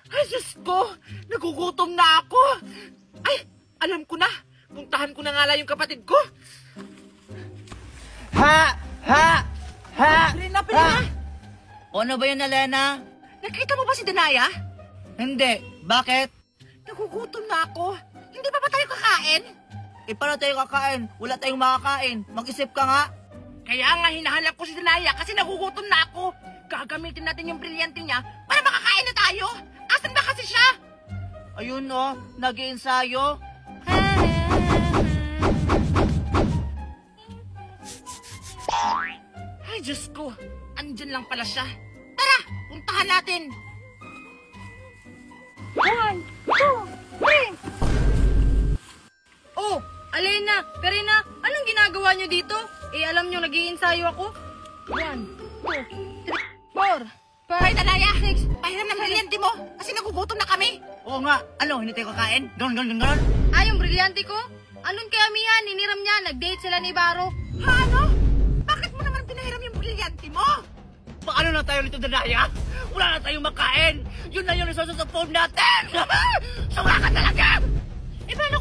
Ay, Diyos ko! Nagugutom na ako! Ay, alam ko na! Puntahan ko na nga lang yung kapatid ko! Ha! Pilina, Pilina! Ano ba yun, Elena? Nakita mo ba si Danaya? Hindi. Bakit? Nagugutom na ako! Hindi pa ba tayo kakain? Paano tayo kakain? Wala tayong makakain. Mag-isip ka nga. Kaya nga hinahanap ko si Danaya kasi nagugutom na ako. Gagamitin natin yung brilyante niya para makakain na tayo. Asan ba kasi siya? Ayun o, nag-iensayo. Ay, Diyos ko. Andyan lang pala siya. Tara, puntahan natin. 1, 2, 3. Oh, Alena, Karina, anong ginagawa nyo dito? Alam nyo, nag-iinsayo ako. 1, 2, 3, 4, 5, Ay, Danaya, 6. pahiram ng brilyante mo kasi nagugutom na kami. Oo nga. Ano, hindi tayo kakain? Ganon. Yung brilyante ko? Anong kaya Mia, niniram niya, nag-date sila ni Baro. Ha, ano? Bakit mo naman pinahiram yung brilyante mo? Paano na tayo nito, Danaya? Wala na tayong makain. Yun na yung resources sa phone natin. Sawa ka talaga! Eh, paano